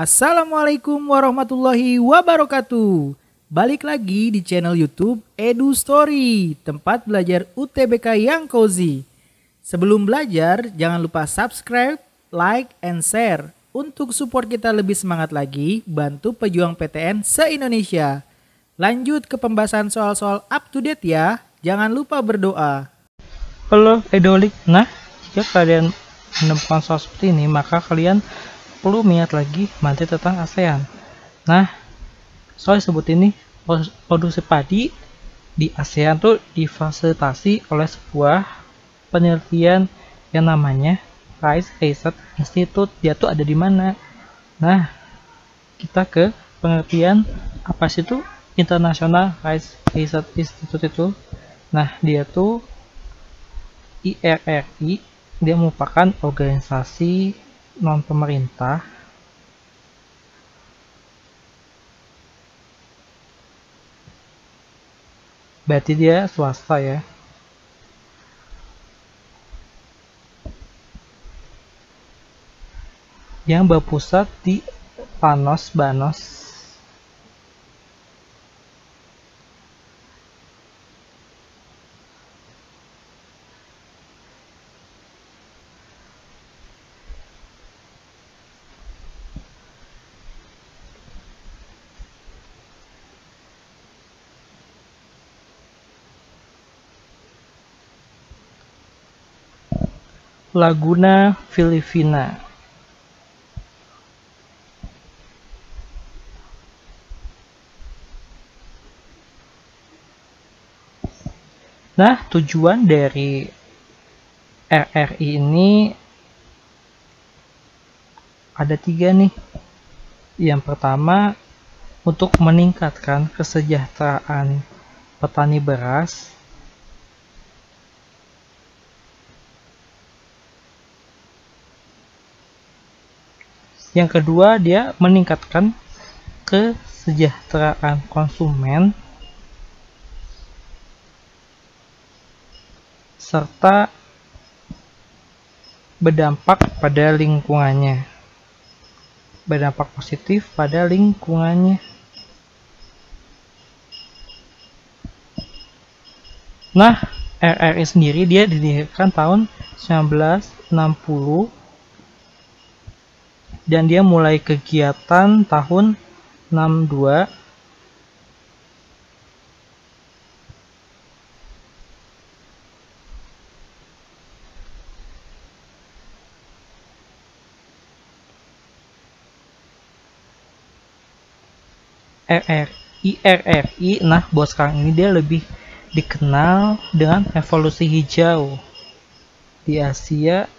Assalamualaikum warahmatullahi wabarakatuh. Balik lagi di channel YouTube Edu Story, tempat belajar UTBK yang cozy. Sebelum belajar, jangan lupa subscribe, like, and share. Untuk support kita lebih semangat lagi, bantu pejuang PTN se-Indonesia. Lanjut ke pembahasan soal-soal up to date ya. Jangan lupa berdoa. Halo Edolik, nah jika kalian menemukan soal seperti ini, maka kalian perlu mengingat lagi materi tentang ASEAN. Nah, soal disebut ini produksi padi di ASEAN tuh difasilitasi oleh sebuah penelitian yang namanya Rice Research Institute. Dia tuh ada di mana? Nah, kita ke pengertian apa sih itu International Rice Research Institute itu. Nah, dia tuh IRRI, dia merupakan organisasi non-pemerintah berarti dia swasta ya, yang berpusat di Banos. Laguna Filipina. Nah, tujuan dari RRI ini ada 3 nih. Yang pertama, untuk meningkatkan kesejahteraan petani beras. Yang kedua, dia meningkatkan kesejahteraan konsumen serta berdampak pada lingkungannya. Berdampak positif pada lingkungannya. Nah, RRI sendiri dia didirikan tahun 1960 dan dia mulai kegiatan tahun 62. IRRI, nah buat sekarang ini dia lebih dikenal dengan revolusi hijau di Asia.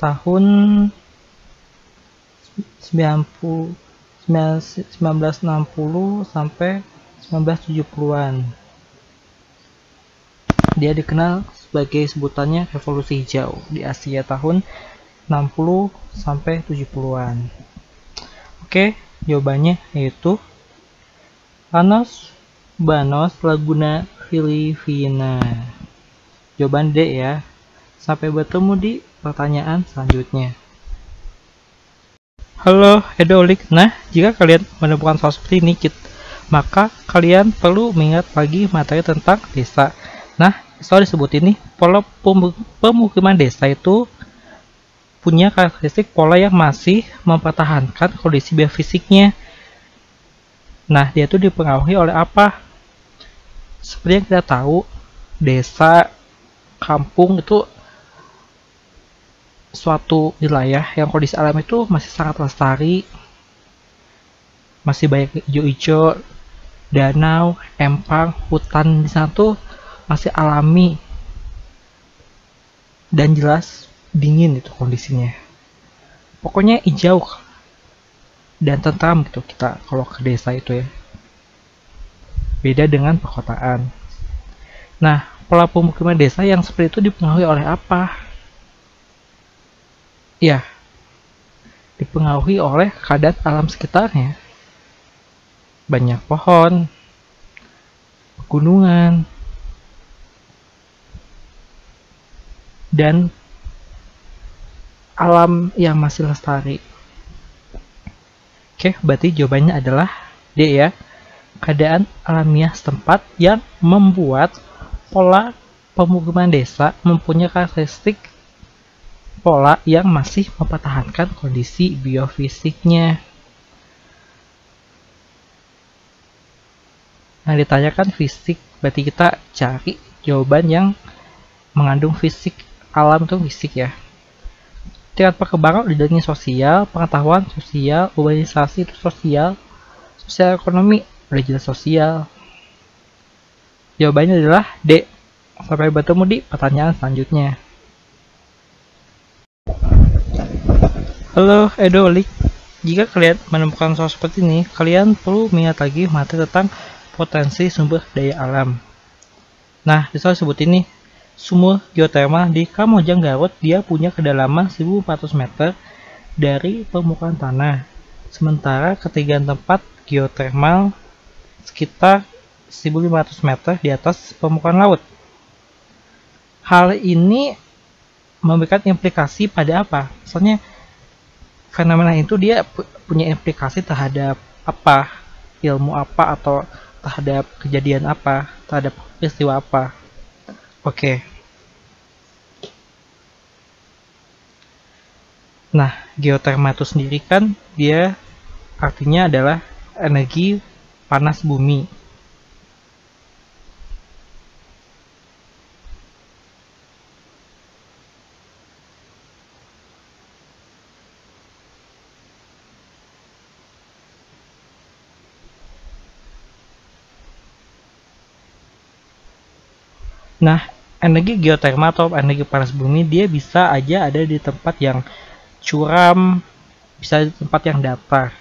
Tahun 1960 sampai 1970-an. Dia dikenal sebagai sebutannya revolusi hijau di Asia tahun 60 sampai 70-an. Oke, jawabannya yaitu Banos Laguna Filipina. Jawaban D ya. Sampai bertemu di pertanyaan selanjutnya. Halo Edolik, nah jika kalian menemukan soal seperti ini, maka kalian perlu mengingat lagi materi tentang desa. Nah, soal disebut ini pola pemukiman desa itu punya karakteristik pola yang masih mempertahankan kondisi biofisiknya. Nah, dia itu dipengaruhi oleh apa? Seperti yang kita tahu, desa, kampung itu suatu wilayah yang kondisi alam itu masih sangat lestari, masih banyak hijau-hijau, danau, empang, hutan di sana tuh masih alami dan jelas dingin itu kondisinya. Pokoknya hijau dan tentram gitu kita kalau ke desa itu ya. Beda dengan perkotaan. Nah, pola pemukiman desa yang seperti itu dipengaruhi oleh apa? Ya, dipengaruhi oleh keadaan alam sekitarnya. Banyak pohon, pegunungan, dan alam yang masih lestari. Oke, berarti jawabannya adalah D ya. Keadaan alamiah setempat yang membuat pola pemukiman desa mempunyai karakteristik pola yang masih mempertahankan kondisi biofisiknya. Nah, ditanyakan fisik, berarti kita cari jawaban yang mengandung fisik. Alam itu fisik ya. Tingkat perkembangan udah dari sosial, pengetahuan sosial, urbanisasi itu sosial, sosial ekonomi udah jelas sosial. Jawabannya adalah D. Sampai bertemu di pertanyaan selanjutnya. Halo Edolik, jika kalian menemukan soal seperti ini, kalian perlu mengingat lagi materi tentang potensi sumber daya alam. Nah, di soal sebut ini, sumur geotermal di Kamojang Garut dia punya kedalaman 1400 meter dari permukaan tanah. Sementara ketinggian tempat geotermal sekitar 1500 meter di atas permukaan laut. Hal ini memberikan implikasi pada apa? Misalnya fenomena itu dia punya implikasi terhadap apa? Ilmu apa atau terhadap kejadian apa? Terhadap peristiwa apa? Oke. Nah, geotermal itu sendiri kan dia artinya adalah energi panas bumi. Nah, energi geotermal atau energi panas bumi dia bisa aja ada di tempat yang curam, bisa di tempat yang datar.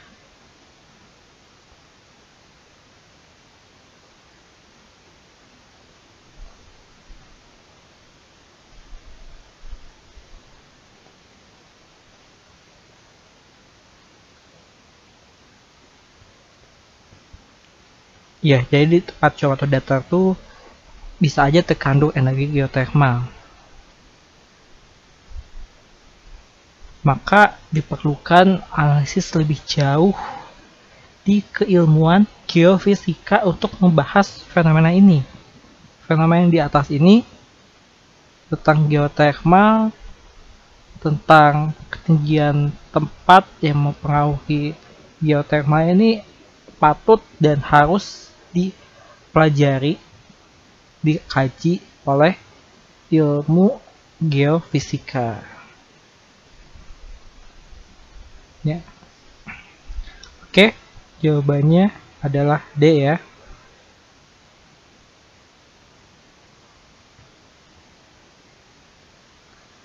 Ya, jadi di tempat curam atau datar tuh bisa aja terkandung energi geotermal. Maka diperlukan analisis lebih jauh di keilmuan geofisika untuk membahas fenomena ini. Fenomena yang di atas ini tentang geotermal, tentang ketinggian tempat yang mempengaruhi geotermal ini patut dan harus dipelajari, dikaji oleh ilmu geofisika. Ya. Oke, jawabannya adalah D ya.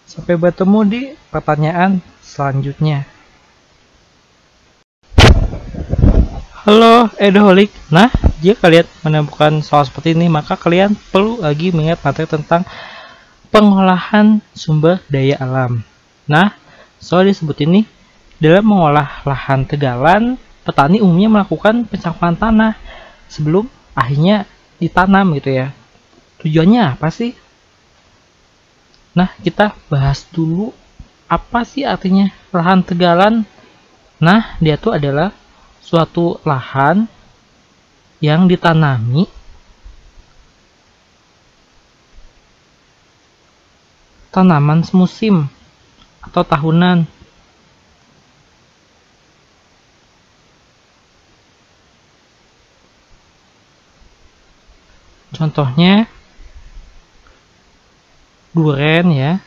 Sampai bertemu di pertanyaan selanjutnya. Halo Edoholik. Nah, jika kalian menemukan soal seperti ini, maka kalian perlu lagi mengingat materi tentang pengolahan sumber daya alam. Nah, soal disebut ini, dalam mengolah lahan tegalan, petani umumnya melakukan pencampuran tanah sebelum akhirnya ditanam gitu ya. Tujuannya apa sih? Nah, kita bahas dulu apa sih artinya lahan tegalan. Nah, dia tuh adalah suatu lahan yang ditanami tanaman semusim atau tahunan. Contohnya duren ya,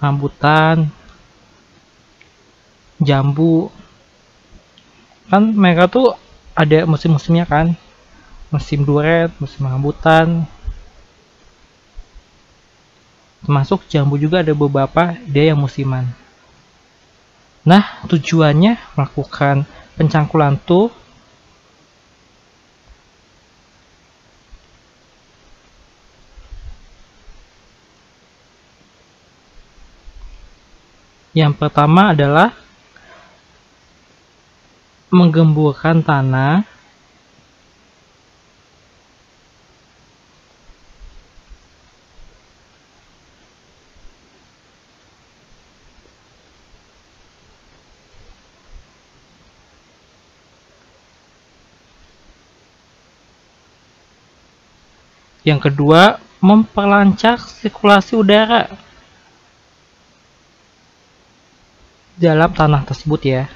rambutan, jambu. Kan mereka tuh ada musim-musimnya kan, musim duren, musim rambutan, termasuk jambu juga ada beberapa dia yang musiman. Nah, tujuannya melakukan pencangkulan tuh yang pertama adalah menggemburkan tanah yang kedua, memperlancar sirkulasi udara dalam tanah tersebut ya.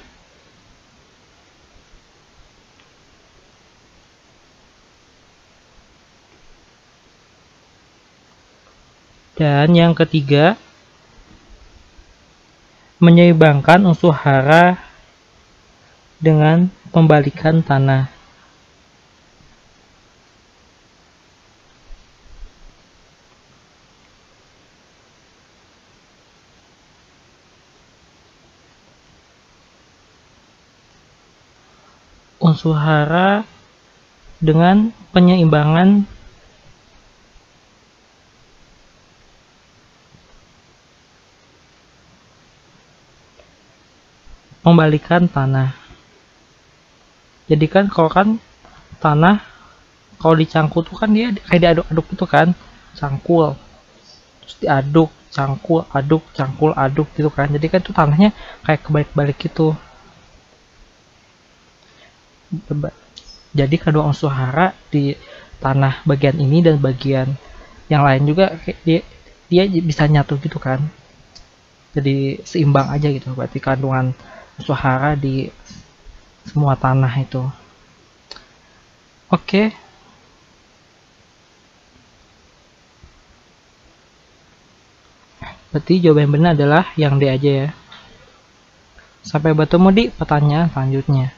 Dan yang ketiga, menyeimbangkan unsur hara dengan pembalikan tanah. Unsur hara dengan penyeimbangan pembalikan tanah. Jadi kan kalau kan tanah kalau dicangkul tuh kan dia kayak diaduk-aduk gitu kan, cangkul terus diaduk, cangkul, aduk, cangkul, aduk gitu kan. Jadi kan tuh tanahnya kayak kebalik-balik gitu. Jadi kedua unsur hara di tanah bagian ini dan bagian yang lain juga dia bisa nyatu gitu kan, jadi seimbang aja gitu. Berarti kandungan unsur hara di semua tanah itu. Oke. Berarti jawaban yang benar adalah yang D aja ya. Sampai bertemu di pertanyaan selanjutnya.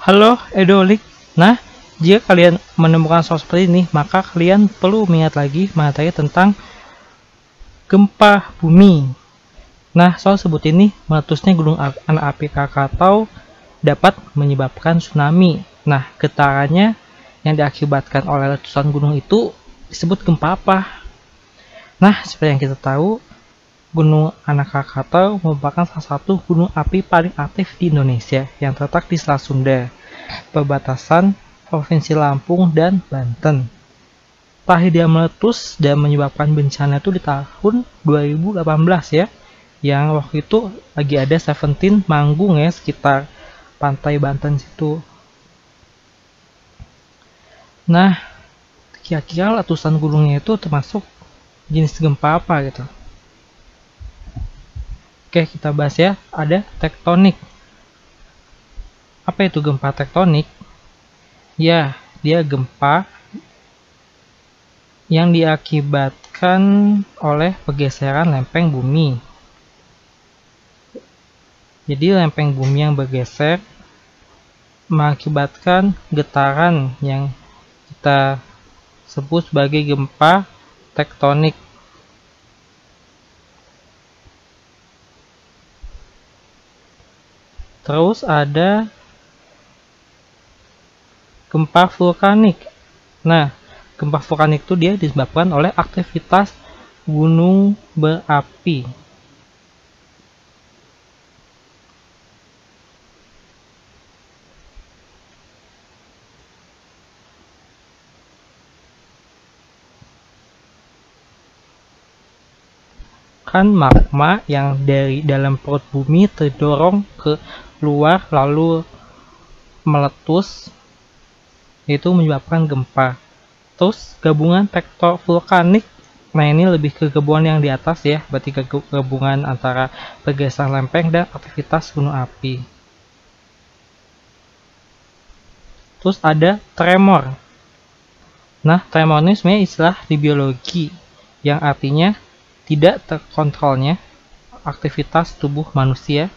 Halo Edolik. Nah, jika kalian menemukan soal seperti ini, maka kalian perlu mengingat lagi materi tentang gempa bumi. Nah, soal sebut ini meletusnya gunung api Krakatau dapat menyebabkan tsunami. Nah, getarannya yang diakibatkan oleh letusan gunung itu disebut gempa apa? Nah, seperti yang kita tahu, Gunung Anak Krakatau merupakan salah satu gunung api paling aktif di Indonesia yang terletak di Selat Sunda, perbatasan Provinsi Lampung dan Banten. Terakhir dia meletus dan menyebabkan bencana itu di tahun 2018 ya, yang waktu itu lagi ada Seventeen manggung ya sekitar pantai Banten situ. Nah, kira-kira letusan gunungnya itu termasuk jenis gempa apa gitu? Oke, kita bahas ya. Ada tektonik. Apa itu gempa tektonik? Ya, dia gempa yang diakibatkan oleh pergeseran lempeng bumi. Jadi lempeng bumi yang bergeser mengakibatkan getaran yang kita sebut sebagai gempa tektonik. Terus ada gempa vulkanik. Nah, gempa vulkanik itu dia disebabkan oleh aktivitas gunung berapi. Kan magma yang dari dalam perut bumi terdorong ke luar lalu meletus, itu menyebabkan gempa. Terus gabungan tektonik vulkanik, nah ini lebih ke gabungan yang di atas ya, berarti gabungan antara pergeseran lempeng dan aktivitas gunung api. Terus ada tremor. Nah, tremor ini sebenarnya istilah di biologi yang artinya tidak terkontrolnya aktivitas tubuh manusia.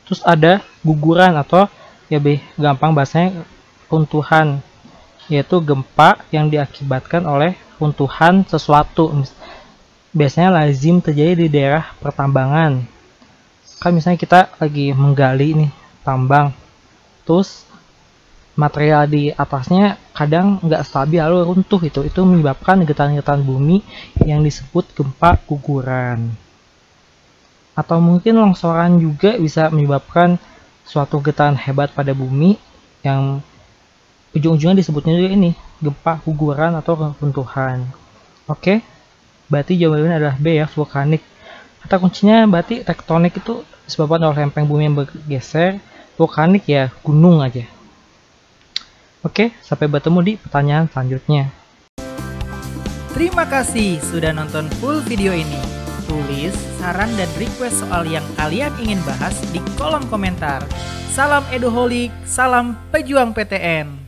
Terus ada guguran atau ya lebih gampang bahasanya runtuhan, yaitu gempa yang diakibatkan oleh runtuhan sesuatu. biasanya lazim terjadi di daerah pertambangan. Kan misalnya kita lagi menggali nih tambang, terus material di atasnya kadang nggak stabil lalu runtuh, itu menyebabkan getaran-getaran bumi yang disebut gempa guguran. Atau mungkin longsoran juga bisa menyebabkan suatu getaran hebat pada bumi yang ujung-ujungnya disebutnya juga ini gempa guguran atau runtuhan. Oke, berarti jawabannya adalah B ya, vulkanik. Kata kuncinya berarti tektonik itu disebabkan oleh lempeng bumi yang bergeser, vulkanik ya gunung aja. Oke, sampai bertemu di pertanyaan selanjutnya. Terima kasih sudah nonton full video ini. Tulis saran dan request soal yang kalian ingin bahas di kolom komentar. Salam Eduholik, salam pejuang PTN.